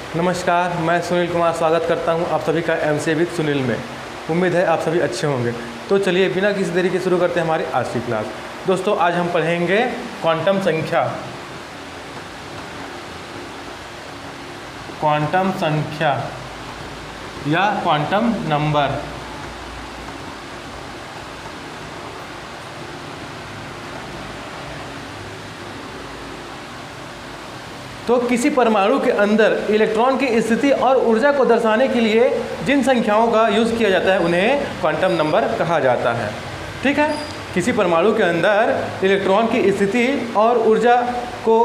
नमस्कार, मैं सुनील कुमार स्वागत करता हूं आप सभी का एमसीए विद सुनील में। उम्मीद है आप सभी अच्छे होंगे। तो चलिए बिना किसी देरी के शुरू करते हैं हमारी आज की क्लास। दोस्तों, आज हम पढ़ेंगे क्वांटम संख्या। क्वांटम संख्या या क्वांटम नंबर। तो किसी परमाणु के अंदर इलेक्ट्रॉन की स्थिति और ऊर्जा को दर्शाने के लिए जिन संख्याओं का यूज़ किया जाता है उन्हें क्वांटम नंबर कहा जाता है। ठीक है, किसी परमाणु के अंदर इलेक्ट्रॉन की स्थिति और ऊर्जा को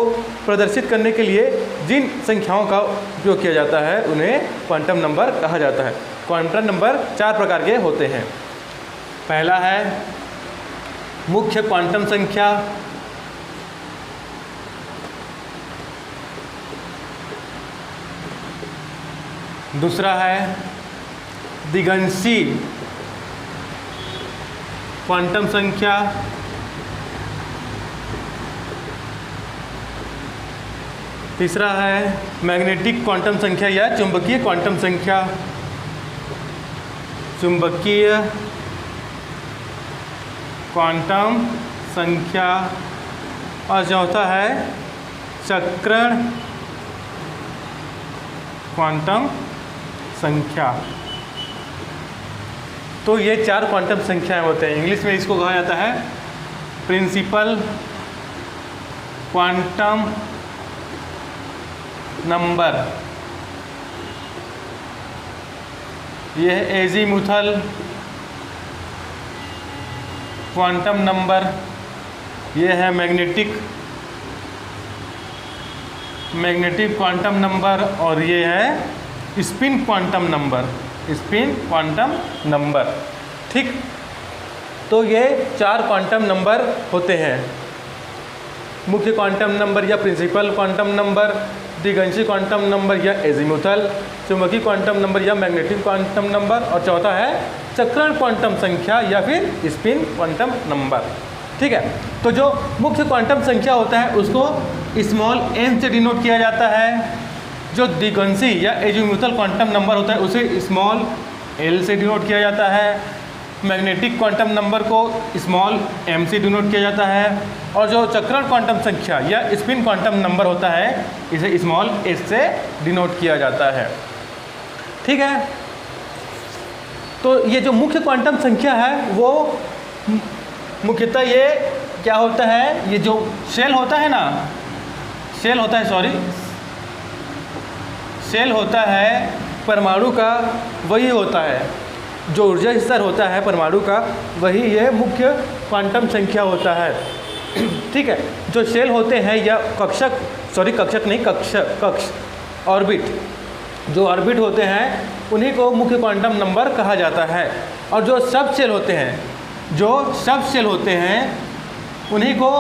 प्रदर्शित करने के लिए जिन संख्याओं का उपयोग किया जाता है उन्हें क्वांटम नंबर कहा जाता है। क्वांटम नंबर 4 प्रकार के होते हैं। पहला है मुख्य क्वांटम संख्या, दूसरा है दिगंशी क्वांटम संख्या, तीसरा है मैग्नेटिक क्वांटम संख्या या चुंबकीय क्वांटम संख्या, चुंबकीय क्वांटम संख्या, और चौथा है चक्रण क्वांटम संख्या। तो ये 4 क्वांटम संख्याएं होते हैं। इंग्लिश में इसको कहा जाता है प्रिंसिपल क्वांटम नंबर। यह है एजीमुथल क्वांटम नंबर, यह है मैग्नेटिक क्वांटम नंबर, और ये है spin quantum number, spin quantum number. ठीक, तो ये 4 क्वांटम नंबर होते हैं। मुख्य क्वांटम नंबर या प्रिंसिपल क्वांटम नंबर, दिगंशी क्वांटम नंबर या एजीमुथल, चुंबकीय क्वांटम नंबर या मैग्नेटिक क्वांटम नंबर, और चौथा है चक्रण क्वांटम संख्या या फिर स्पिन क्वांटम नंबर। ठीक है, तो जो मुख्य क्वांटम संख्या होता है उसको स्मॉल n से डिनोट किया जाता है। जो दिगंशी या एजीमुथल क्वांटम नंबर होता है उसे स्मॉल l से डिनोट किया जाता है। मैग्नेटिक क्वांटम नंबर को स्मॉल m से डिनोट किया जाता है, और जो चक्रण क्वांटम संख्या या स्पिन क्वांटम नंबर होता है इसे स्मॉल s से डिनोट किया जाता है। ठीक है, तो ये जो मुख्य क्वांटम संख्या है वो मुख्यतः ये क्या होता है, ये जो शेल होता है ना, शेल होता है परमाणु का, वही होता है जो ऊर्जा स्तर होता है परमाणु का, वही ये मुख्य क्वांटम संख्या होता है। ठीक है, जो शेल होते हैं या कक्ष ऑर्बिट, जो ऑर्बिट होते हैं उन्हीं को मुख्य क्वांटम नंबर कहा जाता है। और जो सब शेल होते हैं उन्हीं को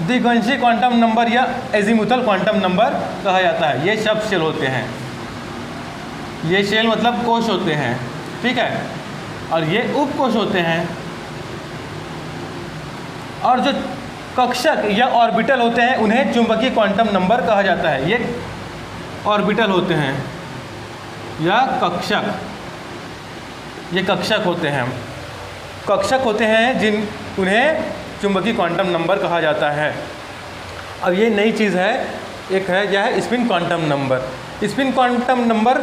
दिगंशी क्वांटम नंबर या एजीमुथल क्वांटम नंबर कहा जाता है। ये सब शेल होते हैं, ये शेल मतलब कोश होते हैं। ठीक है, और ये उपकोश होते हैं। और जो कक्षक या ऑर्बिटल होते हैं उन्हें चुंबकीय क्वांटम नंबर कहा जाता है। ये ऑर्बिटल होते हैं या कक्षक, ये कक्षक होते हैं उन्हें चुंबकीय क्वांटम नंबर कहा जाता है। अब ये नई चीज़ है, एक है यह है spin quantum number. Spin quantum number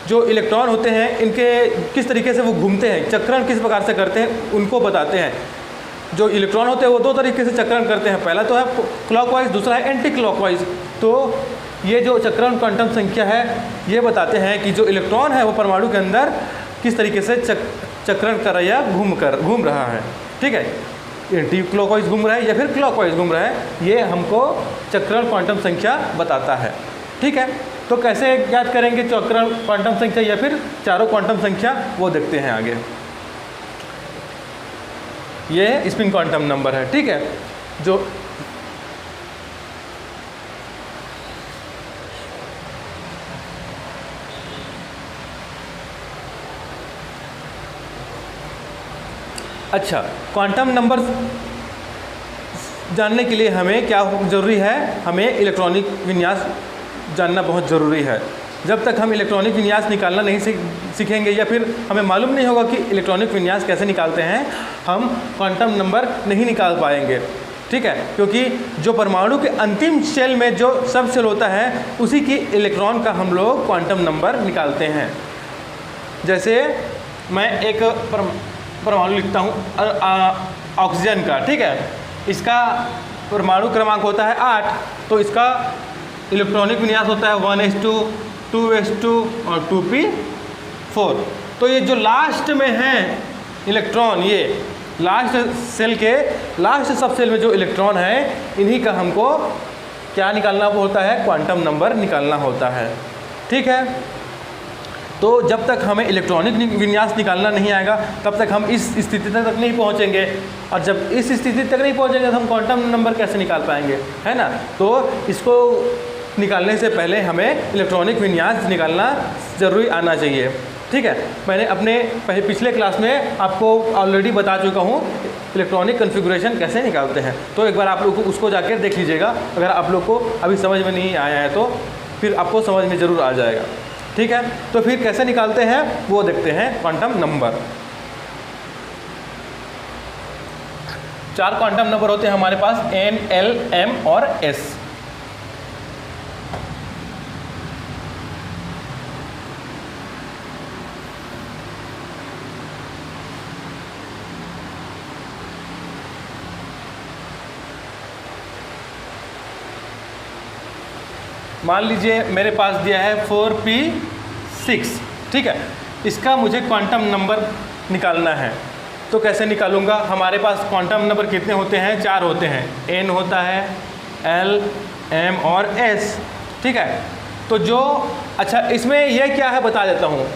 जो इलेक्ट्रॉन होते हैं इनके किस तरीके से वो घूमते हैं, चक्रण किस प्रकार से करते हैं उनको बताते हैं। जो इलेक्ट्रॉन होते हैं वो 2 तरीके से चक्रण करते हैं, पहला तो है क्लॉकवाइज, दूसरा है एंटी क्लॉकवाइज। तो ये जो चक्रण क्वांटम संख्या है ये बताते हैं कि जो इलेक्ट्रॉन है वो परमाणु के अंदर किस तरीके से चक्रण कर रहा है या घूम रहा है। ठीक है, एंटी क्लॉकवाइज घूम रहा है या फिर क्लॉकवाइज घूम रहा है, ये हमको चक्रण क्वांटम संख्या बताता है। ठीक है, तो कैसे याद करेंगे चक्रण क्वांटम संख्या या फिर चारों क्वांटम संख्या, वो देखते हैं आगे। ये स्पिन क्वांटम नंबर है। ठीक है, जो अच्छा, क्वांटम नंबर जानने के लिए हमें क्या ज़रूरी है, हमें इलेक्ट्रॉनिक विन्यास जानना बहुत ज़रूरी है। जब तक हम इलेक्ट्रॉनिक विन्यास निकालना नहीं सीखेंगे या फिर हमें मालूम नहीं होगा कि इलेक्ट्रॉनिक विन्यास कैसे निकालते हैं, हम क्वांटम नंबर नहीं निकाल पाएंगे। ठीक है, क्योंकि जो परमाणु के अंतिम शेल में जो सब शेल होता है उसी की इलेक्ट्रॉन का हम लोग क्वांटम नंबर निकालते हैं। जैसे मैं एक परमाणु लिखता हूँ ऑक्सीजन का, ठीक है, इसका परमाणु क्रमांक होता है 8, तो इसका इलेक्ट्रॉनिक विन्यास होता है 1s2, 2s2 और 2p4। तो ये जो लास्ट में है इलेक्ट्रॉन, ये लास्ट सेल के लास्ट सब सेल में जो इलेक्ट्रॉन है, इन्हीं का हमको क्या निकालना होता है, क्वांटम नंबर निकालना होता है। ठीक है, तो जब तक हमें इलेक्ट्रॉनिक विन्यास निकालना नहीं आएगा तब तक हम इस स्थिति तक नहीं पहुंचेंगे, और जब इस स्थिति तक नहीं पहुंचेंगे तो हम क्वांटम नंबर कैसे निकाल पाएंगे, है ना। तो इसको निकालने से पहले हमें इलेक्ट्रॉनिक विन्यास निकालना ज़रूरी आना चाहिए। ठीक है, मैंने अपने पिछले क्लास में आपको ऑलरेडी बता चुका हूँ इलेक्ट्रॉनिक कॉन्फ़िगरेशन कैसे निकालते हैं, तो एक बार आप लोग उसको जाकर देख लीजिएगा। अगर आप लोग को अभी समझ में नहीं आया है तो फिर आपको समझ में ज़रूर आ जाएगा। ठीक है, तो फिर कैसे निकालते हैं वो देखते हैं। क्वांटम नंबर, 4 क्वांटम नंबर होते हैं हमारे पास, n, l, m और s। मान लीजिए मेरे पास दिया है 4p6, ठीक है, इसका मुझे क्वांटम नंबर निकालना है। तो कैसे निकालूंगा, हमारे पास क्वांटम नंबर कितने होते हैं, 4 होते हैं, n होता है, l, m और s। ठीक है, तो जो अच्छा इसमें यह क्या है बता देता हूँ।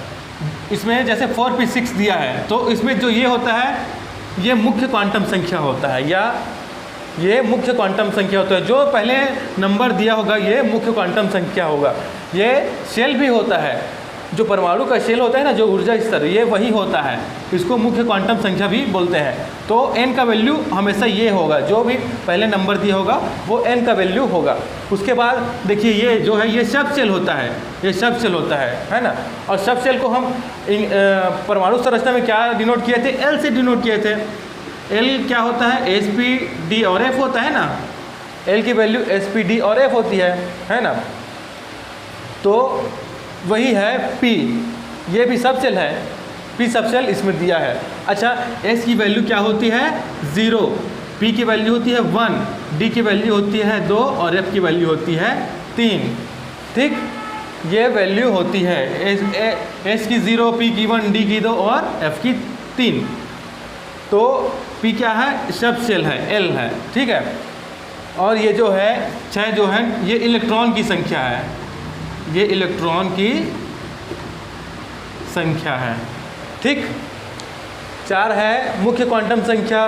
इसमें जैसे 4p6 दिया है तो इसमें जो ये होता है ये मुख्य क्वांटम संख्या होता है, या ये मुख्य क्वांटम संख्या होता है। जो पहले नंबर दिया होगा ये मुख्य क्वांटम संख्या होगा। ये शेल भी होता है, जो परमाणु का शेल होता है ना, जो ऊर्जा स्तर, ये वही होता है, इसको मुख्य क्वांटम संख्या भी बोलते हैं। तो n का वैल्यू हमेशा ये होगा, जो भी पहले नंबर दिया होगा वो n का वैल्यू होगा। उसके बाद देखिए ये जो है ये सब शेल होता है, ये सब शेल होता है ना। और सब शेल को हम परमाणु संरचना में क्या डिनोट किए थे, L से डिनोट किए थे। L क्या होता है, sp d और f होता है ना, L की वैल्यू sp d और f होती है ना। तो वही है p, ये भी सब सेल है, p सब सेल इसमें दिया है। अच्छा s की वैल्यू क्या होती है, 0, p की वैल्यू होती है 1, d की वैल्यू होती है 2 और f की वैल्यू होती है 3। ठीक, ये वैल्यू होती है s की 0, p की 1, d की 2 और f की 3। तो p क्या है, सब सेल है, l है। ठीक है, और ये जो है 6 जो है ये इलेक्ट्रॉन की संख्या है, ये इलेक्ट्रॉन की संख्या है। ठीक, 4 है मुख्य क्वांटम संख्या,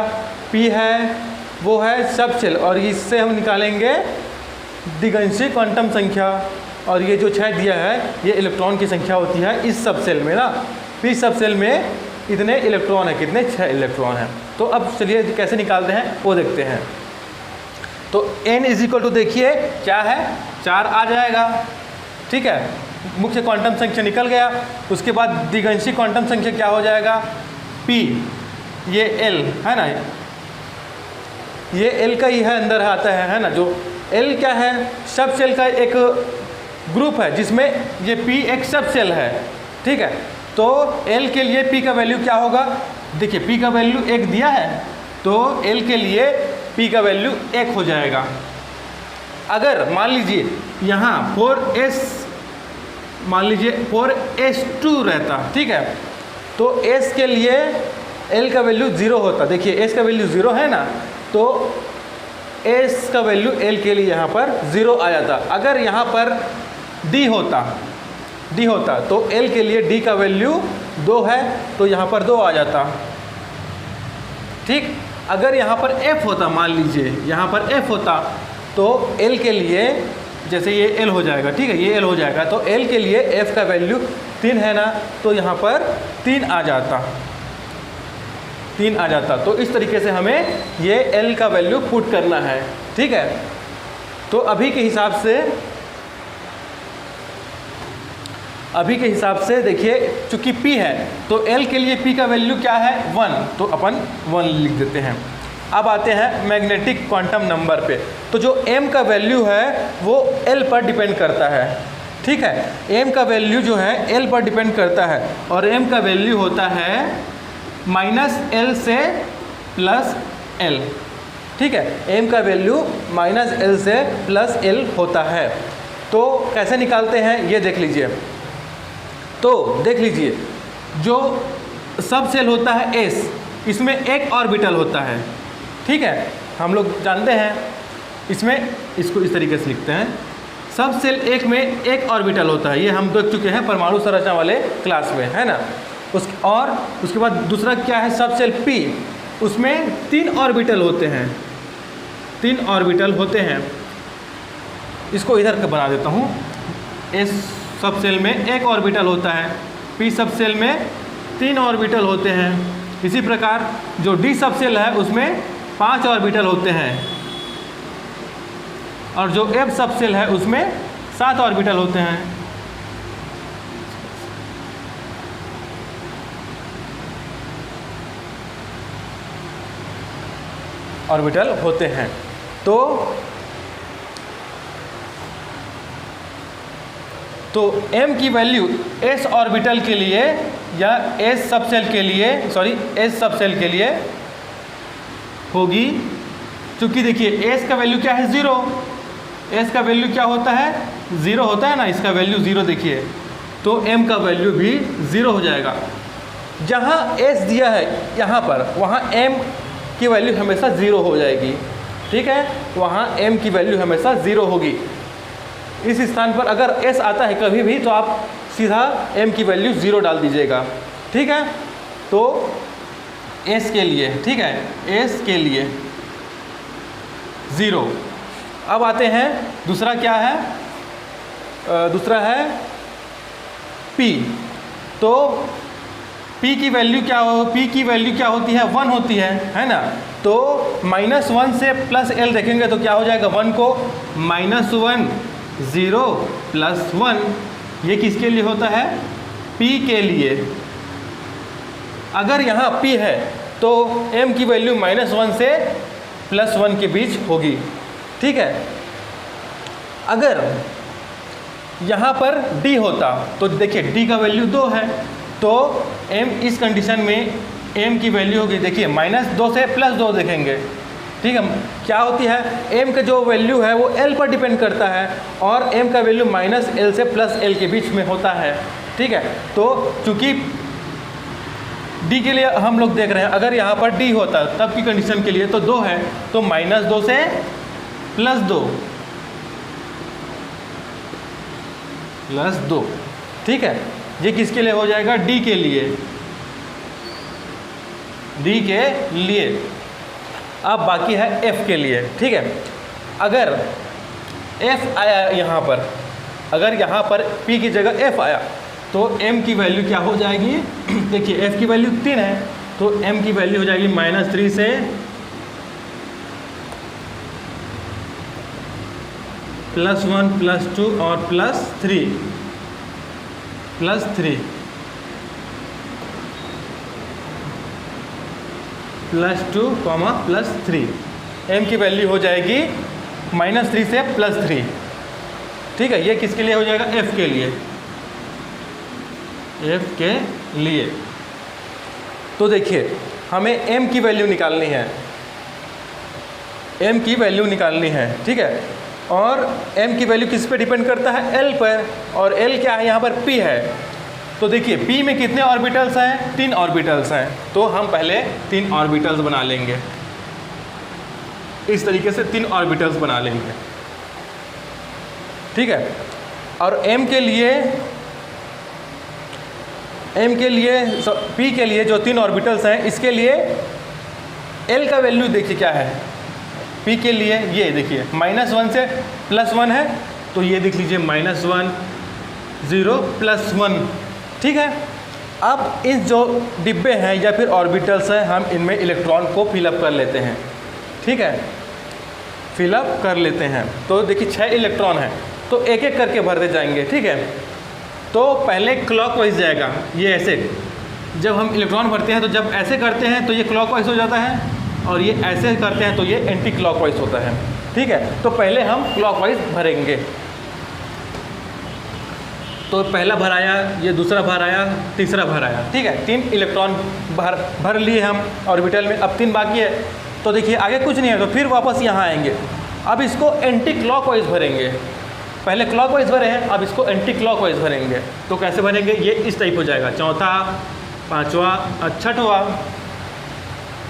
p है वो है सब सेल, और इससे हम निकालेंगे दिगंशी क्वांटम संख्या। और ये जो 6 दिया है ये इलेक्ट्रॉन की संख्या होती है इस सब सेल में ना। p सब सेल में इतने इलेक्ट्रॉन है, कितने, 6 इलेक्ट्रॉन हैं। तो अब चलिए कैसे निकालते हैं वो देखते हैं। तो n इज इक्वल टू देखिए क्या है, 4 आ जाएगा। ठीक है, मुख्य क्वांटम संख्या निकल गया। उसके बाद दिगंशी क्वांटम संख्या क्या हो जाएगा, p, ये l है ना, ये l का ही है, अंदर आता है ना। जो l क्या है, सब सेल का एक ग्रुप है जिसमें ये p एक सब सेल है। ठीक है, तो l के लिए p का वैल्यू क्या होगा, देखिए p का वैल्यू 1 दिया है तो l के लिए p का वैल्यू 1 हो जाएगा। अगर मान लीजिए यहाँ 4s, मान लीजिए 4s2 रहता, ठीक है, तो s के लिए l का वैल्यू 0 होता। देखिए s का वैल्यू 0 है ना, तो s का वैल्यू l के लिए यहाँ पर 0 आ जाता। अगर यहाँ पर d होता तो l के लिए d का वैल्यू 2 है तो यहाँ पर 2 आ जाता। ठीक, अगर यहाँ पर f होता, मान लीजिए यहाँ पर f होता तो l के लिए, जैसे ये l हो जाएगा, ठीक है, ये l हो जाएगा, तो l के लिए f का वैल्यू 3 है ना, तो यहाँ पर 3 आ जाता, 3 आ जाता। तो इस तरीके से हमें ये l का वैल्यू पुट करना है। ठीक है, तो अभी के हिसाब से अभी के हिसाब से देखिए, चूंकि P है तो L के लिए P का वैल्यू क्या है 1, तो अपन 1 लिख देते हैं। अब आते हैं मैग्नेटिक क्वांटम नंबर पे। तो जो m का वैल्यू है वो L पर डिपेंड करता है, ठीक है। m का वैल्यू जो है L पर डिपेंड करता है, और m का वैल्यू होता है -L से +L, ठीक है। m का वैल्यू -L से +L होता है। तो कैसे निकालते हैं ये देख लीजिए। तो देख लीजिए, जो सब सेल होता है s, इसमें एक ऑर्बिटल होता है, ठीक है। हम लोग जानते हैं, इसमें इसको इस तरीके से लिखते हैं, सब सेल एक में एक ऑर्बिटल होता है। ये हम देख चुके हैं परमाणु संरचना वाले क्लास में, है ना। और उसके बाद दूसरा क्या है, सब सेल P, उसमें 3 ऑर्बिटल होते हैं, 3 ऑर्बिटल होते हैं। इसको इधर का बना देता हूँ। S सब सेल में एक ऑर्बिटल होता है, P सब सेल में 3 ऑर्बिटल होते हैं। इसी प्रकार जो D सब सेल है उसमें 5 ऑर्बिटल होते हैं, और जो F सब सेल है उसमें 7 ऑर्बिटल होते हैं। ऑर्बिटल होते हैं। तो m की वैल्यू s ऑर्बिटल के लिए या s सब सेल के लिए, s सब सेल के लिए होगी, क्योंकि देखिए s का वैल्यू क्या है 0, s का वैल्यू क्या होता है 0 होता है ना, इसका वैल्यू 0 देखिए, तो m का वैल्यू भी 0 हो जाएगा। जहाँ s दिया है यहाँ पर, वहाँ m की वैल्यू हमेशा 0 हो जाएगी, ठीक है। वहाँ m की वैल्यू हमेशा 0 होगी। इस स्थान पर अगर s आता है कभी भी तो आप सीधा m की वैल्यू 0 डाल दीजिएगा, ठीक है। तो s के लिए, ठीक है, s के लिए 0। अब आते हैं दूसरा क्या है, दूसरा है P। तो P की वैल्यू क्या होती है 1 होती है ना। तो -1 से +L देखेंगे तो क्या हो जाएगा, 1 को -1 0 +1, ये किसके लिए होता है, P के लिए। अगर यहाँ P है तो m की वैल्यू -1 से +1 के बीच होगी, ठीक है। अगर यहाँ पर D होता तो देखिए D का वैल्यू 2 है, तो m इस कंडीशन में m की वैल्यू होगी, देखिए -2 से +2 देखेंगे, ठीक है। क्या होती है, m का जो वैल्यू है वो l पर डिपेंड करता है, और m का वैल्यू -L से +L के बीच में होता है, ठीक है। तो चूँकि D के लिए हम लोग देख रहे हैं, अगर यहाँ पर D होता तब की कंडीशन के लिए तो 2 है, तो -2 से +2, ठीक है। ये किसके लिए हो जाएगा, D के लिए, D के लिए। अब बाकी है F के लिए, ठीक है। अगर F आया यहाँ पर, अगर यहाँ पर P की जगह F आया तो m की वैल्यू क्या हो जाएगी, देखिए f की वैल्यू 3 है, तो m की वैल्यू हो जाएगी -3 से +1 +2 और +3 +2, +3। m की वैल्यू हो जाएगी -3 से +3, ठीक है। ये किसके लिए हो जाएगा, f के लिए, f के लिए। तो देखिए हमें m की वैल्यू निकालनी है, m की वैल्यू निकालनी है, ठीक है। और m की वैल्यू किस पे डिपेंड करता है, l पर, और l क्या है, यहाँ पर p है। तो देखिए p में कितने ऑर्बिटल्स हैं, 3 ऑर्बिटल्स हैं, तो हम पहले 3 ऑर्बिटल्स बना लेंगे, इस तरीके से 3 ऑर्बिटल्स बना लेंगे, ठीक है। और m के लिए p के लिए जो 3 ऑर्बिटल्स हैं, इसके लिए l का वैल्यू देखिए क्या है, p के लिए ये देखिए -1 से +1 है, तो ये देख लीजिए -1 0 +1, ठीक है। अब इस जो डिब्बे हैं या फिर ऑर्बिटल्स हैं, हम इनमें इलेक्ट्रॉन को फिलअप कर लेते हैं, ठीक है, फिलअप कर लेते हैं। तो देखिए 6 इलेक्ट्रॉन हैं, तो एक एक करके भरते जाएंगे, ठीक है। तो पहले क्लॉकवाइज जाएगा, ये ऐसे। जब हम इलेक्ट्रॉन भरते हैं तो जब ऐसे करते हैं तो ये क्लॉकवाइज हो जाता है, और ये ऐसे करते हैं तो ये एंटी क्लॉकवाइज होता है। ठीक है, तो पहले हम क्लॉकवाइज भरेंगे। तो पहला भराया, ये दूसरा भराया, तीसरा भराया। ठीक है, 3 इलेक्ट्रॉन भर लिए हम ऑर्बिटल में। अब 3 बाकी है, तो देखिए आगे कुछ नहीं है, तो फिर वापस यहाँ आएंगे। अब इसको एंटी क्लॉकवाइज भरेंगे। पहले क्लॉकवाइज भरे हैं, अब इसको एंटी क्लॉकवाइज भरेंगे। तो कैसे भरेंगे, ये इस टाइप हो जाएगा, चौथा, पाँचवा, छठवा।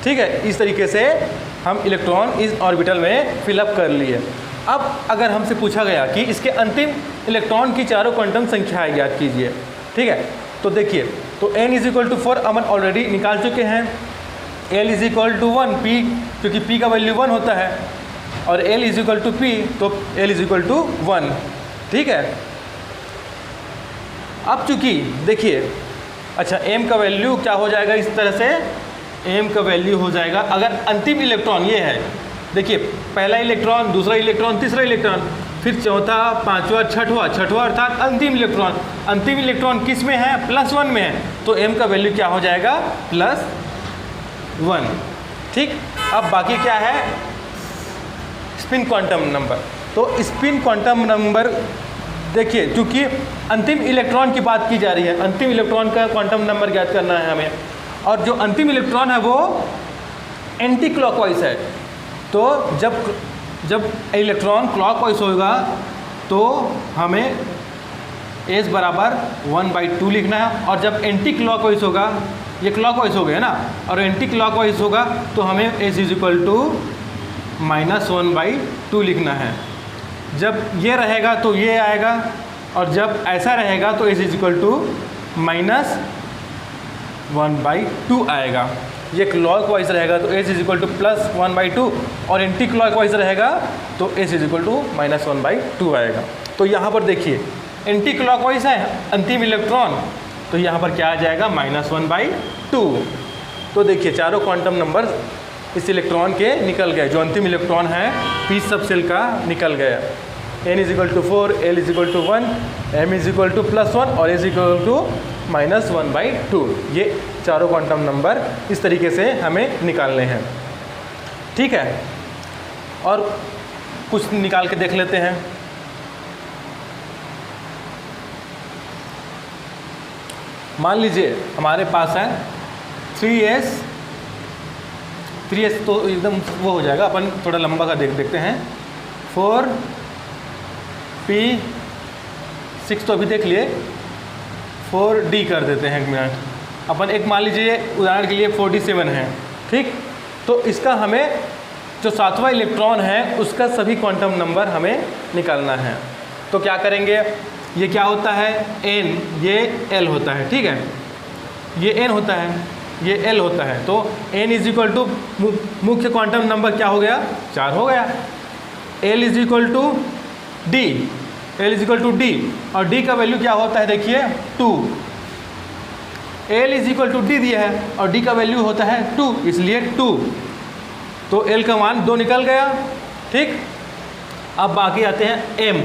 ठीक है, इस तरीके से हम इलेक्ट्रॉन इस ऑर्बिटल में फिलअप कर लिए। अब अगर हमसे पूछा गया कि इसके अंतिम इलेक्ट्रॉन की चारों क्वांटम संख्याएं ज्ञात कीजिए। ठीक है, तो देखिए, तो n = 4 अमन ऑलरेडी निकाल चुके हैं। l = 1, p, क्योंकि p का वैल्यू 1 होता है, और l = p, तो l = 1। ठीक है, अब चूँकि देखिए, अच्छा m का वैल्यू क्या हो जाएगा इस तरह से, m का वैल्यू हो जाएगा, अगर अंतिम इलेक्ट्रॉन ये है, देखिए पहला इलेक्ट्रॉन, दूसरा इलेक्ट्रॉन, तीसरा इलेक्ट्रॉन, फिर चौथा, पाँचवा, छठवा अर्थात अंतिम इलेक्ट्रॉन। अंतिम इलेक्ट्रॉन किस में है, +1 में है, तो m का वैल्यू क्या हो जाएगा, +1। ठीक, अब बाकी क्या है, स्पिन क्वांटम नंबर। तो स्पिन क्वांटम नंबर देखिए, क्योंकि अंतिम इलेक्ट्रॉन की बात की जा रही है, अंतिम इलेक्ट्रॉन का क्वांटम नंबर ज्ञात करना है हमें, और जो अंतिम इलेक्ट्रॉन है वो एंटी क्लॉकवाइज है। तो जब इलेक्ट्रॉन क्लॉकवाइज होगा तो हमें s बराबर 1/2 लिखना है, और जब एंटी क्लॉकवाइज होगा, ये क्लॉकवाइज हो गया ना, और एंटी क्लॉकवाइज होगा तो हमें s = -1/2 लिखना है। जब ये रहेगा तो ये आएगा, और जब ऐसा रहेगा तो s = -1/2 आएगा। ये क्लॉकवाइज रहेगा तो s = +1/2, और एंटी क्लॉकवाइज रहेगा तो s = -1/2 आएगा। तो यहाँ पर देखिए, एंटी क्लॉकवाइज है अंतिम इलेक्ट्रॉन, तो यहाँ पर क्या आ जाएगा, -1/2। तो देखिए चारों क्वांटम नंबर इस इलेक्ट्रॉन के निकल गए, जो अंतिम इलेक्ट्रॉन है p सबसेल का निकल गया। n = 4, l = 1, m = +1 और s = -1/2। ये चारों क्वांटम नंबर इस तरीके से हमें निकालने हैं। ठीक है, और कुछ निकाल के देख लेते हैं। मान लीजिए हमारे पास है 3s तो एकदम वो हो जाएगा, अपन थोड़ा लंबा का देखते हैं। 4p6 तो अभी देख लिए, 4d कर देते हैं 1 मिनट। अपन एक मान लीजिए उदाहरण के लिए 47 है। ठीक, तो इसका हमें जो 7वां इलेक्ट्रॉन है उसका सभी क्वांटम नंबर हमें निकालना है। तो क्या करेंगे, ये क्या होता है, n, ये l होता है। ठीक है, ये n होता है, ये l होता है, तो n = मुख्य क्वांटम नंबर क्या हो गया, 4 हो गया। l = d, l = d, और d का वैल्यू क्या होता है, देखिए 2। l = d दिया है और d का वैल्यू होता है 2, इसलिए 2, तो l का मान 2 निकल गया। ठीक, अब बाकी आते हैं m,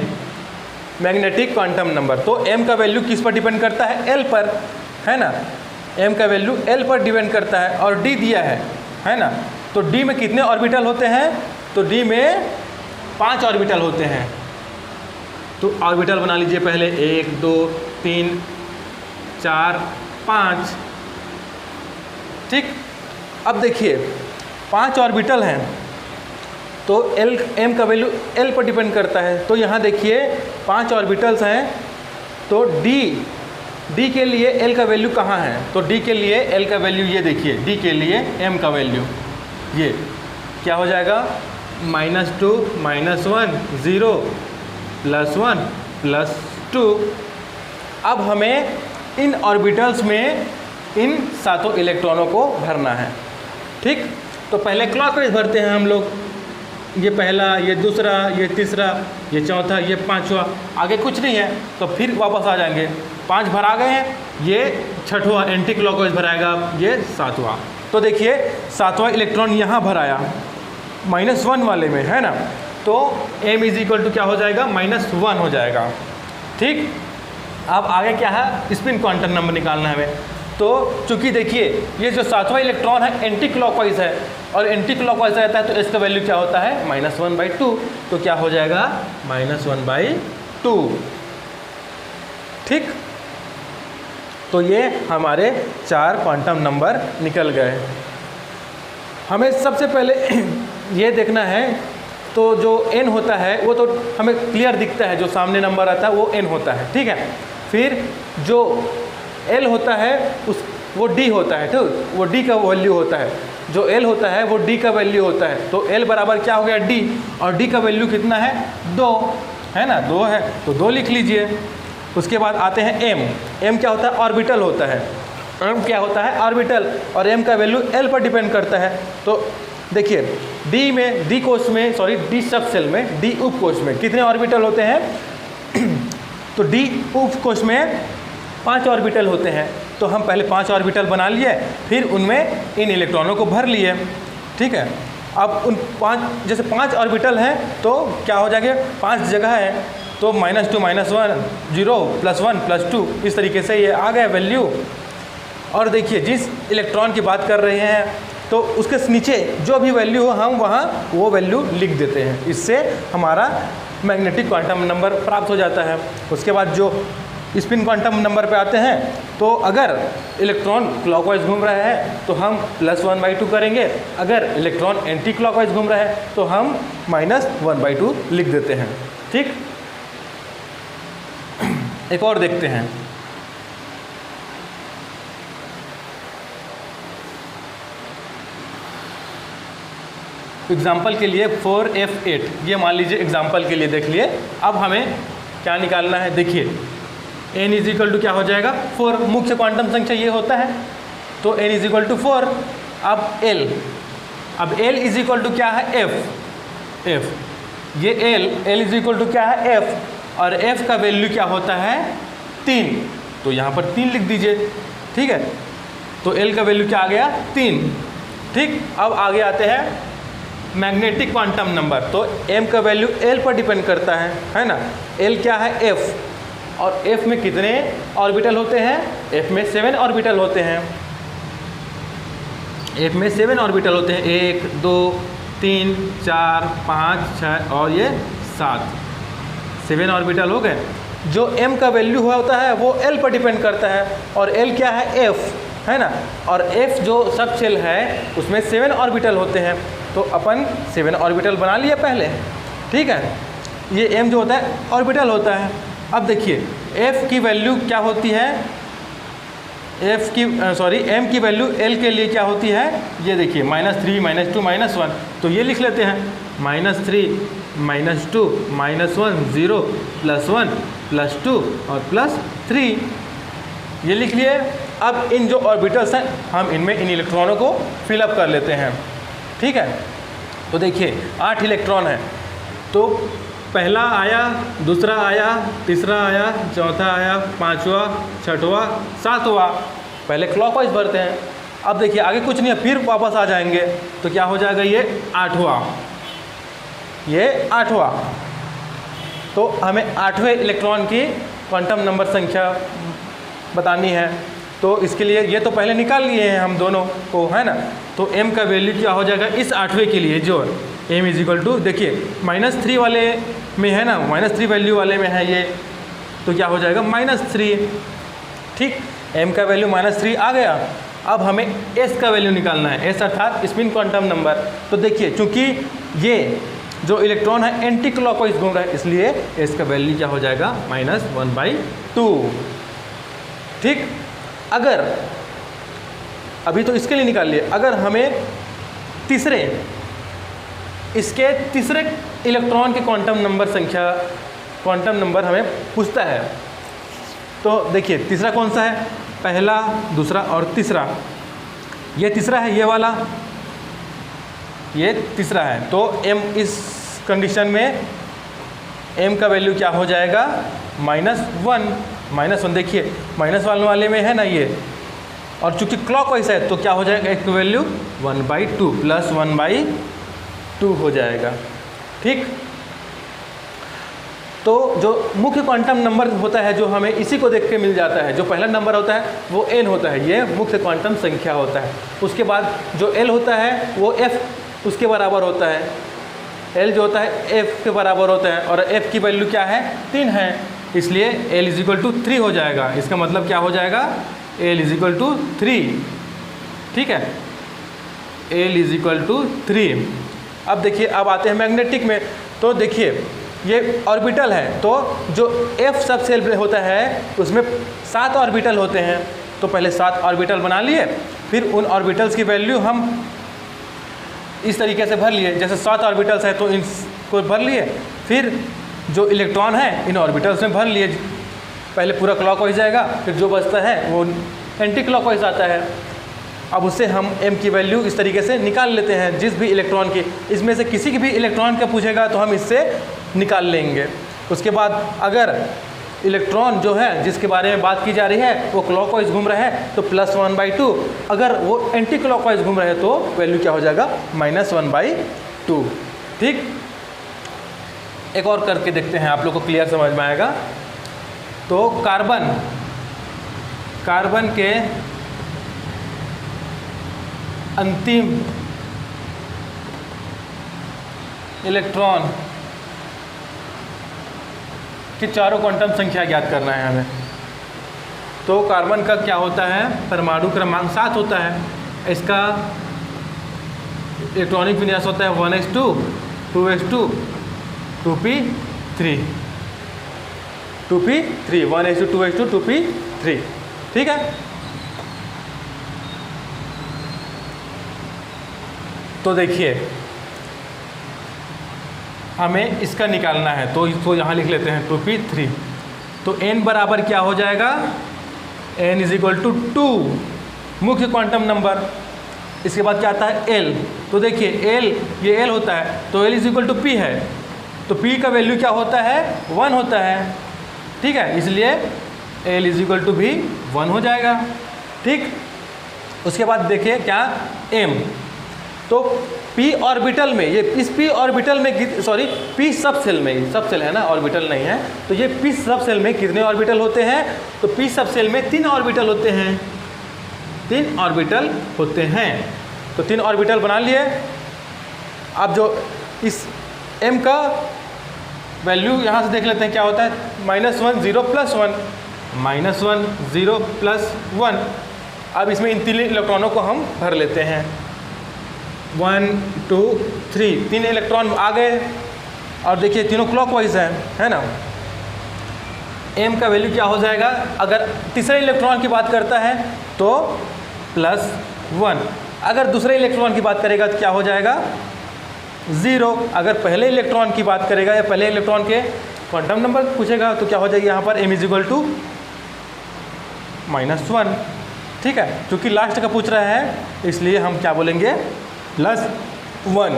मैग्नेटिक क्वांटम नंबर। तो m का वैल्यू किस पर डिपेंड करता है, l पर, है ना। m का वैल्यू l पर डिपेंड करता है, और d दिया है ना। तो d में कितने ऑर्बिटल होते हैं, तो d में 5 ऑर्बिटल होते हैं। तो ऑर्बिटल बना लीजिए पहले, 1 2 3 4 5। ठीक, अब देखिए 5 ऑर्बिटल हैं, तो m का वैल्यू l पर डिपेंड करता है। तो यहाँ देखिए 5 ऑर्बिटल्स हैं, तो d के लिए l का वैल्यू कहाँ है, तो d के लिए l का वैल्यू ये देखिए, d के लिए m का वैल्यू ये क्या हो जाएगा, -2 -1 0 +1 +2। अब हमें इन ऑर्बिटल्स में इन 7 इलेक्ट्रॉनों को भरना है। ठीक, तो पहले क्लॉकवाइज भरते हैं हम लोग, ये पहला, ये दूसरा, ये तीसरा, ये चौथा, ये 5वां, आगे कुछ नहीं है तो फिर वापस आ जाएंगे। 5 भरा गए हैं, ये 6वां एंटी क्लॉकवाइज भराएगा, ये 7वां। तो देखिए 7वां इलेक्ट्रॉन यहाँ भराया -1 वाले में, है ना, तो m = क्या हो जाएगा, -1 हो जाएगा। ठीक, अब आगे क्या है, स्पिन क्वांटम नंबर निकालना है हमें। तो चूंकि देखिए ये जो 7वां इलेक्ट्रॉन है एंटी क्लॉकवाइज है और एंटी क्लॉकवाइज रहता है तो इसका वैल्यू क्या होता है -1/2। तो क्या हो जाएगा -1/2। ठीक, तो ये हमारे 4 क्वांटम नंबर निकल गए। हमें सबसे पहले ये देखना है, तो जो n होता है वो तो हमें क्लियर दिखता है, जो सामने नंबर आता है वो n होता है, ठीक है। फिर जो l होता है वो d होता है, ठीक, वो d का वैल्यू होता है। जो l होता है वो d का वैल्यू होता है। तो l बराबर क्या हो गया d, और d का वैल्यू कितना है 2 है ना, 2 है तो 2 लिख लीजिए। उसके बाद आते हैं m क्या होता है ऑर्बिटल होता है। m क्या होता है ऑर्बिटल, और m का वैल्यू l पर डिपेंड करता है। तो देखिए डी सब सेल में डी उप कोश में कितने ऑर्बिटल होते हैं तो डी उप कोश में 5 ऑर्बिटल होते हैं। तो हम पहले 5 ऑर्बिटल बना लिए, फिर उनमें इन इलेक्ट्रॉनों को भर लिए, ठीक है। अब उन 5 जैसे 5 ऑर्बिटल हैं तो क्या हो जाएगा, 5 जगह है तो -2 -1 0 +1 +2 इस तरीके से ये आ गया वैल्यू। और देखिए जिस इलेक्ट्रॉन की बात कर रहे हैं तो उसके नीचे जो भी वैल्यू हो हम वहाँ वो वैल्यू लिख देते हैं। इससे हमारा मैग्नेटिक क्वांटम नंबर प्राप्त हो जाता है। उसके बाद जो स्पिन क्वांटम नंबर पे आते हैं, तो अगर इलेक्ट्रॉन क्लॉकवाइज घूम रहा है तो हम +1/2 करेंगे, अगर इलेक्ट्रॉन एंटी क्लॉकवाइज घूम रहा है तो हम -1/2 लिख देते हैं, ठीक। एक और देखते हैं, एग्जाम्पल के लिए 4f8 ये मान लीजिए एग्जाम्पल के लिए देख लिए। अब हमें क्या निकालना है, देखिए n = क्या हो जाएगा 4, मुख्य क्वांटम संख्या ये होता है तो n = 4। अब l = क्या है f, ये l = क्या है f, और f का वैल्यू क्या होता है 3, तो यहाँ पर 3 लिख दीजिए, ठीक है। तो l का वैल्यू क्या आ गया 3, ठीक। अब आगे आते हैं मैग्नेटिक क्वांटम नंबर। तो m का वैल्यू l पर डिपेंड करता है ना। l क्या है f, और f में कितने ऑर्बिटल होते हैं, f में 7 ऑर्बिटल होते हैं, f में 7 ऑर्बिटल होते हैं, 1 2 3 4 5 6 और ये 7 ऑर्बिटल हो गए। जो m का वैल्यू हुआ होता है वो l पर डिपेंड करता है, और l क्या है f है ना, और f जो सब शेल है उसमें 7 ऑर्बिटल होते हैं। तो अपन 7 ऑर्बिटल बना लिए पहले, ठीक है। ये m जो होता है ऑर्बिटल होता है। अब देखिए f की वैल्यू क्या होती है, m की वैल्यू l के लिए क्या होती है, ये देखिए -3 -2 -1। तो ये लिख लेते हैं -3 -2 -1 0 +1 +2 और +3, ये लिख लिए। अब इन जो ऑर्बिटल्स हैं हम इनमें इन इलेक्ट्रॉनों को फिलअप कर लेते हैं, ठीक है। तो देखिए 8 इलेक्ट्रॉन है, तो पहला आया, दूसरा आया, तीसरा आया, चौथा आया, 5वां 6वां 7वां, पहले क्लॉकवाइज भरते हैं। अब देखिए आगे कुछ नहीं है, फिर वापस आ जाएंगे तो क्या हो जाएगा ये 8वां। तो हमें 8वें इलेक्ट्रॉन की क्वांटम नंबर संख्या बतानी है। तो इसके लिए ये तो पहले निकाल लिए हैं हम दोनों को, है ना। तो m का वैल्यू क्या हो जाएगा इस 8वें के लिए, जो m = देखिए -3 वाले में है ना, -3 वैल्यू वाले में है ये, तो क्या हो जाएगा -3, ठीक। m का वैल्यू -3 आ गया। अब हमें s का वैल्यू निकालना है, s अर्थात स्पिन क्वांटम नंबर। तो देखिए चूँकि ये जो इलेक्ट्रॉन है एंटी क्लॉकवाइज घूम रहा है, इसलिए s का वैल्यू क्या हो जाएगा -1/2, ठीक। अगर अभी तो इसके लिए निकाल लिए, अगर हमें इसके तीसरे इलेक्ट्रॉन के क्वांटम नंबर हमें पूछता है, तो देखिए तीसरा कौन सा है, पहला, दूसरा और तीसरा। ये तीसरा है, ये वाला, ये तीसरा है। तो m इस कंडीशन में m का वैल्यू क्या हो जाएगा -1। देखिए -1 वाले में है ना ये, और चूंकि क्लॉकवाइज है तो क्या हो जाएगा, एक वैल्यू 1/2 +1/2 हो जाएगा, ठीक। तो जो मुख्य क्वांटम नंबर होता है जो हमें इसी को देख के मिल जाता है, जो पहला नंबर होता है वो n होता है, ये मुख्य क्वांटम संख्या होता है। उसके बाद जो l होता है वो f उसके बराबर होता है, l जो होता है f के बराबर होता है, और f की वैल्यू क्या है 3 है, इसलिए l = 3 हो जाएगा। इसका मतलब क्या हो जाएगा, l = 3, ठीक है, l = 3। अब देखिए, अब आते हैं मैग्नेटिक में। तो देखिए ये ऑर्बिटल है, तो जो f सब सेल में होता है उसमें 7 ऑर्बिटल होते हैं। तो पहले 7 ऑर्बिटल बना लिए, फिर उन ऑर्बिटल्स की वैल्यू हम इस तरीके से भर लिए, जैसे 7 ऑर्बिटल्स है तो इनको भर लिए, फिर जो इलेक्ट्रॉन है इन ऑर्बिटल्स में भर लिए। पहले पूरा क्लॉकवाइज जाएगा, फिर जो बचता है वो एंटी क्लॉकवाइज आता है। अब उससे हम m की वैल्यू इस तरीके से निकाल लेते हैं, जिस भी इलेक्ट्रॉन की, इसमें से किसी की भी इलेक्ट्रॉन का पूछेगा तो हम इससे निकाल लेंगे। उसके बाद अगर इलेक्ट्रॉन जो है जिसके बारे में बात की जा रही है वो क्लॉकवाइज घूम रहा है तो +1/2, अगर वो एंटी क्लॉकवाइज घूम रहे हैं तो वैल्यू क्या हो जाएगा, -1/2। ठीक, एक और करके देखते हैं, आप लोग को क्लियर समझ में आएगा। तो कार्बन के अंतिम इलेक्ट्रॉन की चारों क्वांटम संख्या ज्ञात करना है हमें। तो कार्बन का क्या होता है, परमाणु क्रमांक 7 होता है। इसका इलेक्ट्रॉनिक विन्यास होता है 1s2 2s2 2p3 2p3 1s2 2s2 2p3, ठीक है। तो देखिए हमें इसका निकालना है, तो इसको यहाँ लिख लेते हैं 2p3। तो n बराबर क्या हो जाएगा, n = 2 मुख्य क्वांटम नंबर। इसके बाद क्या आता है l, तो देखिए l, ये l होता है तो l = p है, तो p का वैल्यू क्या होता है 1 होता है, ठीक है, इसलिए l = भी 1 हो जाएगा। ठीक, उसके बाद देखिए क्या m, तो p ऑर्बिटल में, ये इस p ऑर्बिटल में, सॉरी p सब सेल में, सब सेल है ना, ऑर्बिटल नहीं है, तो ये p सब सेल में कितने ऑर्बिटल होते हैं, तो p सब सेल में 3 ऑर्बिटल होते हैं, 3 ऑर्बिटल होते हैं। तो 3 ऑर्बिटल बना लिए। अब जो इस m का वैल्यू यहाँ से देख लेते हैं क्या होता है, -1 0 +1 -1 0 +1। अब इसमें इन 3 इलेक्ट्रॉनों को हम भर लेते हैं, 1 2 3, 3 इलेक्ट्रॉन आ गए, और देखिए तीनों क्लॉकवाइज है ना। m का वैल्यू क्या हो जाएगा, अगर तीसरे इलेक्ट्रॉन की बात करता है तो +1, अगर दूसरे इलेक्ट्रॉन की बात करेगा तो क्या हो जाएगा 0, अगर पहले इलेक्ट्रॉन की बात करेगा या पहले इलेक्ट्रॉन के क्वांटम नंबर पूछेगा तो क्या हो जाएगी यहाँ पर m = -1, ठीक है। क्योंकि लास्ट का पूछ रहा है इसलिए हम क्या बोलेंगे +1।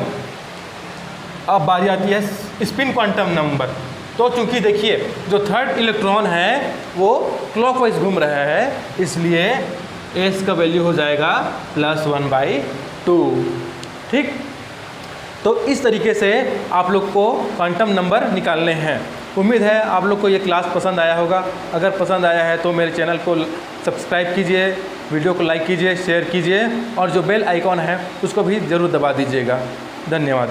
अब बारी आती है स्पिन क्वांटम नंबर। तो चूंकि देखिए जो थर्ड इलेक्ट्रॉन है वो क्लॉकवाइज घूम रहा है, इसलिए s का वैल्यू हो जाएगा +1/2, ठीक। तो इस तरीके से आप लोग को क्वांटम नंबर निकालने हैं। उम्मीद है आप लोग को ये क्लास पसंद आया होगा। अगर पसंद आया है तो मेरे चैनल को सब्सक्राइब कीजिए, वीडियो को लाइक कीजिए, शेयर कीजिए, और जो बेल आइकॉन है उसको भी ज़रूर दबा दीजिएगा। धन्यवाद।